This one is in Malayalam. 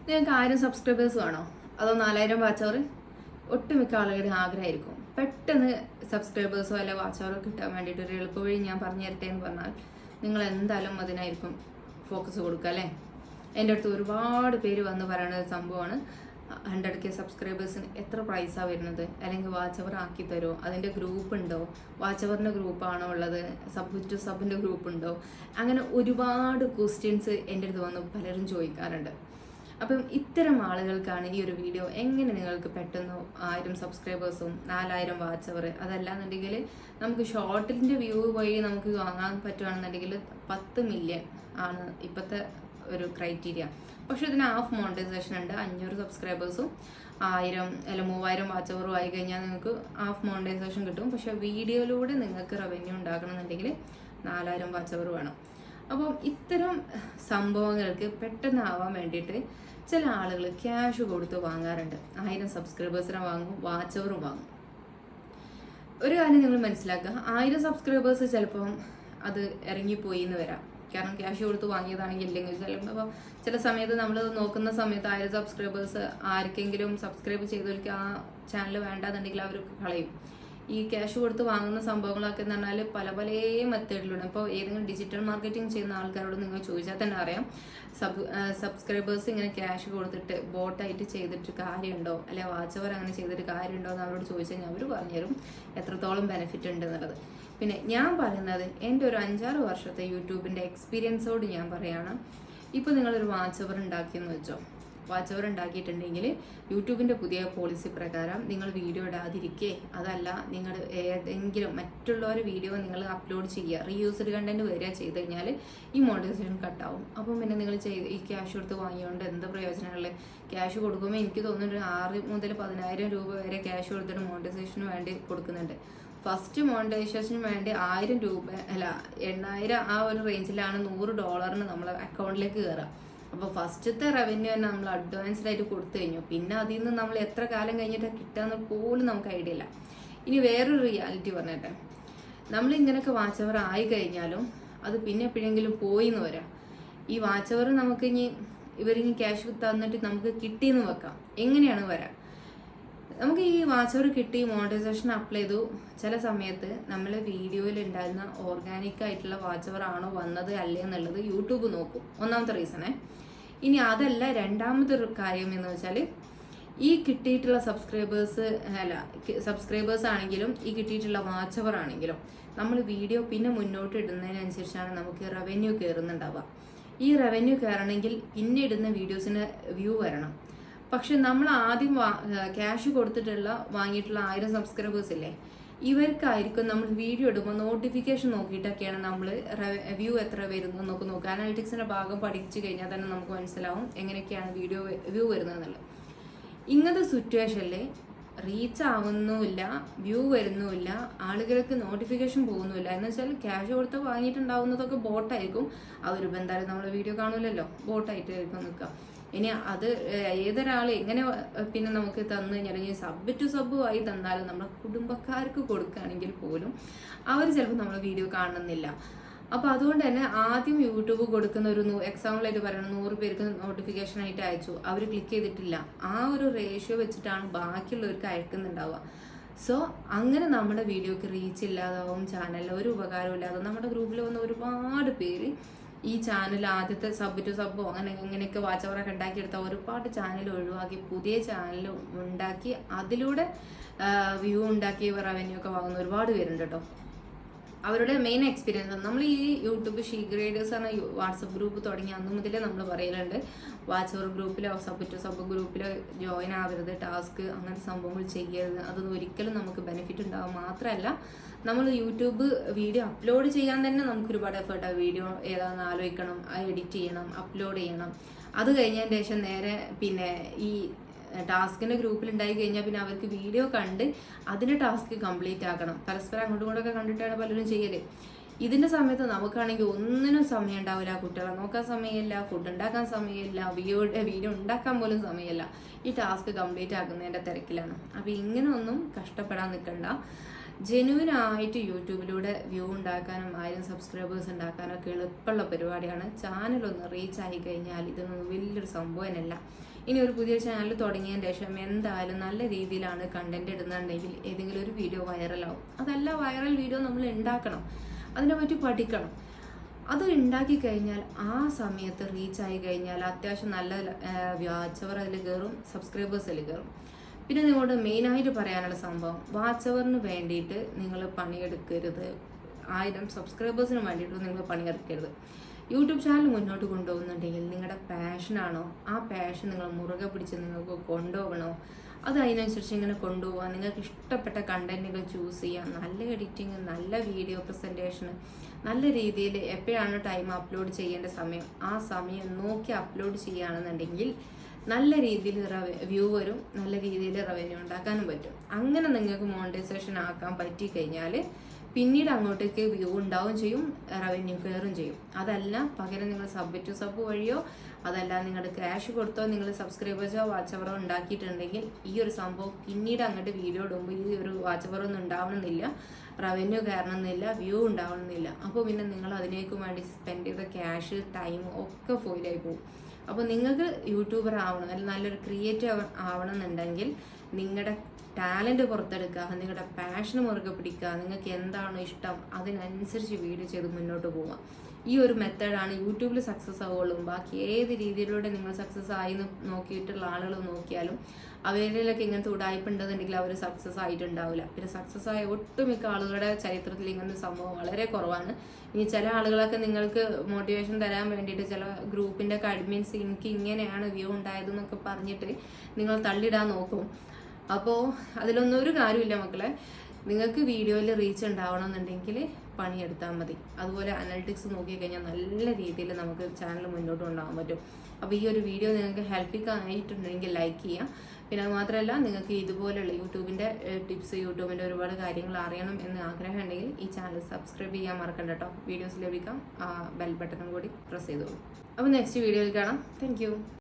നിങ്ങൾക്ക് 1000 സബ്സ്ക്രൈബേഴ്സ് വേണോ അതോ 4000 വാച്ച് അവർ? ഒട്ടുമിക്ക ആളുകളുടെ ആഗ്രഹമായിരിക്കും പെട്ടെന്ന് സബ്സ്ക്രൈബേഴ്സോ അല്ലെ വാച്ച് അവറോ കിട്ടാൻ വേണ്ടിയിട്ട് ഒരു എളുപ്പവഴി ഞാൻ പറഞ്ഞു തരട്ടെ എന്ന് പറഞ്ഞാൽ നിങ്ങൾ എന്തായാലും അതിനായിരിക്കും ഫോക്കസ് കൊടുക്കുക അല്ലേ. എൻ്റെ അടുത്ത് ഒരുപാട് പേര് വന്ന് പറയുന്ന ഒരു സംഭവമാണ് 100K സബ്സ്ക്രൈബേഴ്സിന് എത്ര പ്രൈസാണ് വരുന്നത്, അല്ലെങ്കിൽ വാച്ച് അവർ ആക്കി തരുമോ, അതിൻ്റെ ഗ്രൂപ്പ് ഉണ്ടോ, വാച്ച് അവറിൻ്റെ ഗ്രൂപ്പാണോ ഉള്ളത്, സബ് ടു സബിൻ്റെ ഗ്രൂപ്പ് ഉണ്ടോ, അങ്ങനെ ഒരുപാട് ക്വസ്റ്റ്യൻസ് എൻ്റെ അടുത്ത് വന്ന് പലരും ചോദിക്കാറുണ്ട്. അപ്പം ഇത്തരം ആളുകൾക്കാണ് ഈ ഒരു വീഡിയോ. എങ്ങനെ നിങ്ങൾക്ക് പെട്ടെന്ന് 1000 സബ്സ്ക്രൈബേഴ്സും 4000 വാച്ച് അവർ, അതല്ലാന്നുണ്ടെങ്കിൽ നമുക്ക് ഷോർട്ടിൻ്റെ വ്യൂ വഴി നമുക്ക് വാങ്ങാൻ പറ്റുകയാണെന്നുണ്ടെങ്കിൽ 10 മില്യൺ ആണ് ഇപ്പോഴത്തെ ഒരു ക്രൈറ്റീരിയ. പക്ഷെ ഇതിന് ഹാഫ് മോണിറ്റൈസേഷൻ ഉണ്ട്. 500 സബ്സ്ക്രൈബേഴ്സും 1000 അല്ല 3000 വാച്ച് അവറും ആയി കഴിഞ്ഞാൽ നിങ്ങൾക്ക് ഹാഫ് മോണിറ്റൈസേഷൻ കിട്ടും. പക്ഷെ വീഡിയോയിലൂടെ നിങ്ങൾക്ക് റവന്യൂ ഉണ്ടാക്കണമെന്നുണ്ടെങ്കിൽ 4000 വാച്ച് അവർ വേണം. അപ്പം ഇത്തരം സംഭവങ്ങൾക്ക് പെട്ടെന്നാവാൻ വേണ്ടിയിട്ട് ചില ആളുകൾ ക്യാഷ് കൊടുത്ത് വാങ്ങാറുണ്ട്. 1000 സബ്സ്ക്രൈബേഴ്സിനെ വാങ്ങും, വാച്ച് അവറും വാങ്ങും. ഒരു കാര്യം നിങ്ങൾ മനസ്സിലാക്കുക, 1000 സബ്സ്ക്രൈബേഴ്സ് ചിലപ്പം അത് ഇറങ്ങിപ്പോയി എന്ന് വരാം. കാരണം ക്യാഷ് കൊടുത്ത് വാങ്ങിയതാണെങ്കിൽ ഇല്ലെങ്കിൽ ചിലപ്പോൾ ചില സമയത്ത് നമ്മൾ നോക്കുന്ന സമയത്ത് 1000 സബ്സ്ക്രൈബേഴ്സ് ആർക്കെങ്കിലും സബ്സ്ക്രൈബ് ചെയ്തവർക്ക് ആ ചാനൽ വേണ്ടാന്നുണ്ടെങ്കിൽ അവർ കളയും. ഈ ക്യാഷ് കൊടുത്ത് വാങ്ങുന്ന സംഭവങ്ങളൊക്കെ എന്ന് പറഞ്ഞാൽ പല പല മെത്തേഡിലൂടെ. ഇപ്പോൾ ഏതെങ്കിലും ഡിജിറ്റൽ മാർക്കറ്റിംഗ് ചെയ്യുന്ന ആൾക്കാരോട് നിങ്ങൾ ചോദിച്ചാൽ തന്നെ അറിയാം, സബ്സ്ക്രൈബേഴ്സ് ഇങ്ങനെ ക്യാഷ് കൊടുത്തിട്ട് ബോട്ടായിട്ട് ചെയ്തിട്ട് കാര്യമുണ്ടോ, അല്ലെ വാച്ച് അവർ അങ്ങനെ ചെയ്തിട്ട് കാര്യമുണ്ടോ എന്ന് അവരോട് ചോദിച്ചു കഴിഞ്ഞാൽ അവർ പറഞ്ഞുതരും എത്രത്തോളം ബെനിഫിറ്റ് ഉണ്ട് എന്നുള്ളത്. പിന്നെ ഞാൻ പറയുന്നത് എൻ്റെ ഒരു 5-6 വർഷത്തെ യൂട്യൂബിൻ്റെ എക്സ്പീരിയൻസോട് ഞാൻ പറയുകയാണ്. ഇപ്പോൾ നിങ്ങളൊരു വാച്ച് അവർ ഉണ്ടാക്കിയെന്ന് വെച്ചോ, വാച്ച് അവർ ഉണ്ടാക്കിയിട്ടുണ്ടെങ്കിൽ യൂട്യൂബിൻ്റെ പുതിയ പോളിസി പ്രകാരം നിങ്ങൾ വീഡിയോ ഇടാതിരിക്കേ, അതല്ല നിങ്ങൾ ഏതെങ്കിലും മറ്റുള്ളവരുടെ വീഡിയോ നിങ്ങൾ അപ്ലോഡ് ചെയ്യുക, റീയൂസ്ഡ് കണ്ടന്റ് വരിക ചെയ്ത് കഴിഞ്ഞാൽ ഈ മോണിറ്റൈസേഷൻ കട്ടാവും. അപ്പം പിന്നെ നിങ്ങൾ ഈ ക്യാഷ് കൊടുത്ത് വാങ്ങിയോണ്ട് എന്ത് പ്രയോജനങ്ങളിൽ? ക്യാഷ് കൊടുക്കുമ്പോൾ എനിക്ക് തോന്നുന്നു 6 മുതൽ 10,000 രൂപ വരെ ക്യാഷ് കൊടുത്തിട്ട് മോണിറ്റൈസേഷന് വേണ്ടി കൊടുക്കുന്നുണ്ട്. ഫസ്റ്റ് മോണിറ്റൈസേഷന് വേണ്ടി 1000 രൂപ അല്ല 8000 ആ ഒരു റേഞ്ചിലാണ് $100 നമ്മളെ അക്കൗണ്ടിലേക്ക് കയറുക. അപ്പോൾ ഫസ്റ്റത്തെ റവന്യൂ തന്നെ നമ്മൾ അഡ്വാൻസ്ഡ് ആയിട്ട് കൊടുത്തു കഴിഞ്ഞു. പിന്നെ അതിൽ നിന്ന് നമ്മൾ എത്ര കാലം കഴിഞ്ഞിട്ട് കിട്ടാന്ന് പോലും നമുക്ക് ഐഡിയ ഇല്ല. ഇനി വേറൊരു റിയാലിറ്റി പറഞ്ഞിട്ടെ, നമ്മൾ ഇങ്ങനെയൊക്കെ വാച്ച് അവർ ആയി കഴിഞ്ഞാലും അത് പിന്നെ എപ്പോഴെങ്കിലും പോയി എന്ന് വരാം. ഈ വാച്ച് അവർ നമുക്ക് ഇവരിനി ക്യാഷ് തന്നിട്ട് നമുക്ക് കിട്ടിയെന്ന് വെക്കാം. എങ്ങനെയാണ് വരാം? നമുക്ക് ഈ വാച്ച് അവർ കിട്ടി, മോണിറ്റൈസേഷൻ അപ്ലൈ ചെയ്തു. ചില സമയത്ത് നമ്മൾ വീഡിയോയിൽ ഉണ്ടായിരുന്ന ഓർഗാനിക് ആയിട്ടുള്ള വാച്ച് അവർ ആണോ വന്നത് അല്ലേ എന്നുള്ളത് യൂട്യൂബ് നോക്കും. ഒന്നാമത്തെ റീസണേ. ഇനി അതല്ല, രണ്ടാമത്തെ ഒരു കാര്യം എന്ന് വെച്ചാൽ ഈ കിട്ടിയിട്ടുള്ള സബ്സ്ക്രൈബേഴ്സ് ആണെങ്കിലും ഈ കിട്ടിയിട്ടുള്ള വാച്ച് അവർ ആണെങ്കിലും നമ്മൾ വീഡിയോ പിന്നെ മുന്നോട്ട് ഇടുന്നതിനനുസരിച്ചാണ് നമുക്ക് റവന്യൂ കയറുന്നുണ്ടാവുക. ഈ റവന്യൂ കയറണമെങ്കിൽ പിന്നെ ഇടുന്ന വീഡിയോസിന് വ്യൂ വരണം. പക്ഷെ നമ്മൾ ആദ്യം ക്യാഷ് കൊടുത്തിട്ടുള്ള വാങ്ങിയിട്ടുള്ള 1000 സബ്സ്ക്രൈബേഴ്സ് ഇല്ലേ, ഇവർക്കായിരിക്കും നമ്മൾ വീഡിയോ ഇടുമ്പോൾ നോട്ടിഫിക്കേഷൻ നോക്കിയിട്ടൊക്കെയാണ് നമ്മൾ വ്യൂ എത്ര വരുന്നു എന്നൊക്കെ നോക്കുക. അനാലിറ്റിക്സിന്റെ ഭാഗം പഠിച്ചു കഴിഞ്ഞാൽ തന്നെ നമുക്ക് മനസ്സിലാവും എങ്ങനെയൊക്കെയാണ് വീഡിയോ വ്യൂ വരുന്നതെന്നുള്ളത്. ഇങ്ങനത്തെ സിറ്റുവേഷനിൽ റീച്ച് ആവുന്നുമില്ല, വ്യൂ വരുന്നുമില്ല, ആളുകൾക്ക് നോട്ടിഫിക്കേഷൻ പോകുന്നുമില്ല എന്ന് വെച്ചാൽ ക്യാഷ് കൊടുത്ത് വാങ്ങിയിട്ടുണ്ടാവുന്നതൊക്കെ ബോട്ടായിരിക്കും. അവരിപ്പോൾ എന്തായാലും നമ്മൾ വീഡിയോ കാണൂലല്ലോ, ബോട്ടായിട്ടായിരിക്കും നിൽക്കുക. ഇനി അത് ഏതൊരാൾ എങ്ങനെ പിന്നെ നമുക്ക് തന്നു കഴിഞ്ഞാൽ സബ് ടു സബ് ആയി തന്നാലും നമ്മുടെ കുടുംബക്കാർക്ക് കൊടുക്കുകയാണെങ്കിൽ പോലും അവർ ചിലപ്പോൾ നമ്മൾ വീഡിയോ കാണുന്നില്ല. അപ്പോൾ അതുകൊണ്ട് തന്നെ ആദ്യം യൂട്യൂബ് കൊടുക്കുന്ന ഒരു എക്സാമ്പിളായിട്ട് പറയണം, 100 പേർക്ക് നോട്ടിഫിക്കേഷൻ ആയിട്ട് അയച്ചു, അവർ ക്ലിക്ക് ചെയ്തിട്ടില്ല. ആ ഒരു റേഷ്യോ വെച്ചിട്ടാണ് ബാക്കിയുള്ളവർക്ക് അയക്കുന്നുണ്ടാവുക. സോ അങ്ങനെ നമ്മുടെ വീഡിയോക്ക് റീച്ച് ഇല്ലാതാവും, ചാനലിൽ ഒരു ഉപകാരവും ഇല്ലാതെ. നമ്മുടെ ഗ്രൂപ്പിൽ വന്ന ഒരുപാട് പേര് ഈ ചാനൽ ആദ്യത്തെ സബ് ടു സബ്ബോ അങ്ങനെ ഇങ്ങനെയൊക്കെ വാച്ച് അവറൊക്കെ ഉണ്ടാക്കിയെടുത്ത ഒരുപാട് ചാനൽ ഒഴിവാക്കി പുതിയ ചാനൽ ഉണ്ടാക്കി അതിലൂടെ വ്യൂ ഉണ്ടാക്കി റവന്യൂ ഒക്കെ വാങ്ങുന്ന ഒരുപാട് പേരുണ്ട് കേട്ടോ. അവരുടെ മെയിൻ എക്സ്പീരിയൻസ് നമ്മൾ ഈ യൂട്യൂബ് ഷീഗ്രേഡേഴ്സ് എന്ന വാട്സപ്പ് ഗ്രൂപ്പ് തുടങ്ങി അന്ന് മുതലേ നമ്മൾ പറയലുണ്ട്, വാച്ച് അവർ ഗ്രൂപ്പിലോ സബ് ടു സബ് ഗ്രൂപ്പിലോ ജോയിൻ ആവരുത്, ടാസ്ക് അങ്ങനത്തെ സംഭവങ്ങൾ ചെയ്യരുത്. അതൊന്നും ഒരിക്കലും നമുക്ക് ബെനിഫിറ്റ് ഉണ്ടാവും. മാത്രമല്ല നമ്മൾ യൂട്യൂബ് വീഡിയോ അപ്ലോഡ് ചെയ്യാൻ തന്നെ നമുക്ക് ഒരുപാട് എഫേർട്ടാണ്. വീഡിയോ ഏതാണെന്ന് ആലോചിക്കണം, എഡിറ്റ് ചെയ്യണം, അപ്ലോഡ് ചെയ്യണം. അത് കഴിഞ്ഞതിന് ശേഷം നേരെ പിന്നെ ഈ ടാസ്കിന്റെ ഗ്രൂപ്പിൽ ഉണ്ടായി കഴിഞ്ഞാൽ പിന്നെ അവർക്ക് വീഡിയോ കണ്ട് അതിന്റെ ടാസ്ക് കംപ്ലീറ്റ് ആക്കണം. പരസ്പരം അങ്ങോട്ടും ഇങ്ങോട്ടൊക്കെ കണ്ടിട്ടാണ് പലരും ചെയ്യല്. ഇതിന്റെ സമയത്ത് നമുക്കാണെങ്കിൽ ഒന്നിനും സമയം ഉണ്ടാവില്ല, കുട്ടികളെ നോക്കാൻ സമയമില്ല, ഫുഡ് ഉണ്ടാക്കാൻ സമയമില്ല, വീഡിയോ ഉണ്ടാക്കാൻ പോലും സമയമില്ല. ഈ ടാസ്ക് കംപ്ലീറ്റ് ആക്കുന്നതിന്റെ തിരക്കിലാണ്. അപ്പൊ ഇങ്ങനെ ഒന്നും കഷ്ടപ്പെടാൻ നിൽക്കണ്ട. ജെന്യൂനായിട്ട് യൂട്യൂബിലൂടെ വ്യൂ ഉണ്ടാക്കാനും 1000 സബ്സ്ക്രൈബേഴ്സ് ഉണ്ടാക്കാനും ഒക്കെ എളുപ്പമുള്ള പരിപാടിയാണ്. ചാനലൊന്ന് റീച്ച് ആയി കഴിഞ്ഞാൽ ഇതൊന്നും വലിയൊരു സംഭവമല്ല. ഇനി ഒരു പുതിയ ചാനൽ തുടങ്ങിയതിന് ശേഷം എന്തായാലും നല്ല രീതിയിലാണ് കണ്ടന്റ് ഇടുന്നുണ്ടെങ്കിൽ ഏതെങ്കിലും ഒരു വീഡിയോ വൈറലാവും. അതല്ല, വൈറൽ വീഡിയോ നമ്മൾ ഉണ്ടാക്കണം, അതിനെപ്പറ്റി പഠിക്കണം. അത് ഉണ്ടാക്കി കഴിഞ്ഞാൽ ആ സമയത്ത് റീച്ച് ആയി കഴിഞ്ഞാൽ അത്യാവശ്യം നല്ല വാച്ച് അവർ അതിൽ കയറും, സബ്സ്ക്രൈബേഴ്സ് അതിൽ കയറും. പിന്നെ നിങ്ങളോട് മെയിനായിട്ട് പറയാനുള്ള സംഭവം, വാച്ച് അവറിന് വേണ്ടിയിട്ട് നിങ്ങൾ പണിയെടുക്കരുത്, 1000 സബ്സ്ക്രൈബേഴ്സിന് വേണ്ടിയിട്ട് നിങ്ങൾ പണിയെടുക്കരുത്. യൂട്യൂബ് ചാനൽ മുന്നോട്ട് കൊണ്ടുപോകുന്നുണ്ടെങ്കിൽ നിങ്ങളുടെ പാഷനാണോ, ആ പാഷൻ നിങ്ങൾ മുറുകെ പിടിച്ച് നിങ്ങൾക്ക് കൊണ്ടുപോകണോ, അത് അതിനനുസരിച്ച് ഇങ്ങനെ കൊണ്ടുപോകാൻ നിങ്ങൾക്ക് ഇഷ്ടപ്പെട്ട കണ്ടന്റുകൾ ചൂസ് ചെയ്യാം. നല്ല എഡിറ്റിങ്, നല്ല വീഡിയോ പ്രസൻറ്റേഷന്, നല്ല രീതിയിൽ എപ്പോഴാണ് ടൈം അപ്ലോഡ് ചെയ്യേണ്ട സമയം ആ സമയം നോക്കി അപ്ലോഡ് ചെയ്യുകയാണെന്നുണ്ടെങ്കിൽ നല്ല രീതിയിൽ വ്യൂ വരും, നല്ല രീതിയിൽ റവന്യൂ ഉണ്ടാക്കാനും പറ്റും. അങ്ങനെ നിങ്ങൾക്ക് മോണിറ്റൈസേഷൻ ആക്കാൻ പറ്റി കഴിഞ്ഞാൽ പിന്നീട് അങ്ങോട്ടേക്ക് വ്യൂ ഉണ്ടാവും ചെയ്യും, റവന്യൂ കയറും ചെയ്യും. അതല്ല പകരം നിങ്ങൾ സബ് ടു സബ് വഴിയോ അതല്ല നിങ്ങളുടെ ക്യാഷ് കൊടുത്തോ നിങ്ങൾ സബ്സ്ക്രൈബേഴ്സോ വാച്ച് അവറോ ഉണ്ടാക്കിയിട്ടുണ്ടെങ്കിൽ ഈ ഒരു സംഭവം പിന്നീട് അങ്ങോട്ട് വീഡിയോ ഇടുമ്പോൾ ഈ ഒരു വാച്ച് അവർ ഒന്നും ഉണ്ടാവണമെന്നില്ല, റവന്യൂ കയറണമെന്നില്ല, വ്യൂ ഉണ്ടാവണമെന്നില്ല. അപ്പോൾ പിന്നെ നിങ്ങൾ അതിനേക്ക് വേണ്ടി സ്പെൻഡ് ചെയ്ത ക്യാഷ് ടൈം ഒക്കെ ഫോയിലായി പോകും. അപ്പോൾ നിങ്ങൾക്ക് യൂട്യൂബർ ആവണം, അല്ലെങ്കിൽ നല്ലൊരു ക്രിയേറ്റീവ് ആവണം എന്നുണ്ടെങ്കിൽ നിങ്ങളുടെ ടാലൻറ്റ് പുറത്തെടുക്കുക, നിങ്ങളുടെ പാഷന് മുറുകെ പിടിക്കുക, നിങ്ങൾക്ക് എന്താണോ ഇഷ്ടം അതിനനുസരിച്ച് വീഡിയോ ചെയ്ത് മുന്നോട്ട് പോവുക. ഈ ഒരു മെത്തേഡാണ് യൂട്യൂബിൽ സക്സസ് ആവുള്ളൂ. ബാക്കി ഏത് രീതിയിലൂടെ നിങ്ങൾ സക്സസ് ആയി നോക്കിയിട്ടുള്ള ആളുകൾ നോക്കിയാലും അവരിലൊക്കെ ഇങ്ങനത്തെ ഉടായ്പുണ്ടെന്നുണ്ടെങ്കിൽ അവർ സക്സസ് ആയിട്ടുണ്ടാവില്ല. പിന്നെ സക്സസ് ആയ ഒട്ടുമിക്ക ആളുകളുടെ ചരിത്രത്തിൽ ഇങ്ങനത്തെ സംഭവം വളരെ കുറവാണ്. ഇനി ചില ആളുകളൊക്കെ നിങ്ങൾക്ക് മോട്ടിവേഷൻ തരാൻ വേണ്ടിയിട്ട് ചില ഗ്രൂപ്പിൻ്റെ അഡ്മിൻസ് എനിക്ക് ഇങ്ങനെയാണ് വ്യൂ ഉണ്ടായതെന്നൊക്കെ പറഞ്ഞിട്ട് നിങ്ങൾ തള്ളിടാൻ നോക്കും. അപ്പോൾ അതിലൊന്നും ഒരു കാര്യമില്ല മക്കളെ. നിങ്ങൾക്ക് വീഡിയോയിൽ റീച്ച് ഉണ്ടാവണമെന്നുണ്ടെങ്കിൽ പണിയെടുത്താൽ മതി. അതുപോലെ അനലിറ്റിക്സ് നോക്കിക്കഴിഞ്ഞാൽ നല്ല രീതിയിൽ നമുക്ക് ചാനൽ മുന്നോട്ട് കൊണ്ടുപോകാൻ പറ്റും. അപ്പോൾ ഈ ഒരു വീഡിയോ നിങ്ങൾക്ക് ഹെൽപ്പിംഗ് ആയിട്ടുണ്ടെങ്കിൽ ലൈക്ക് ചെയ്യുക. പിന്നെ അത് മാത്രമല്ല, നിങ്ങൾക്ക് ഇതുപോലെയുള്ള യൂട്യൂബിൻ്റെ ടിപ്സ്, യൂട്യൂബിൻ്റെ ഒരുപാട് കാര്യങ്ങൾ അറിയണം എന്ന് ആഗ്രഹം ഉണ്ടെങ്കിൽ ഈ ചാനൽ സബ്സ്ക്രൈബ് ചെയ്യാൻ മറക്കണ്ട കേട്ടോ. വീഡിയോസ് ലഭിക്കാം, ബെൽ ബട്ടണും കൂടി പ്രസ് ചെയ്തോളൂ. അപ്പോൾ നെക്സ്റ്റ് വീഡിയോയിൽ കാണാം. താങ്ക്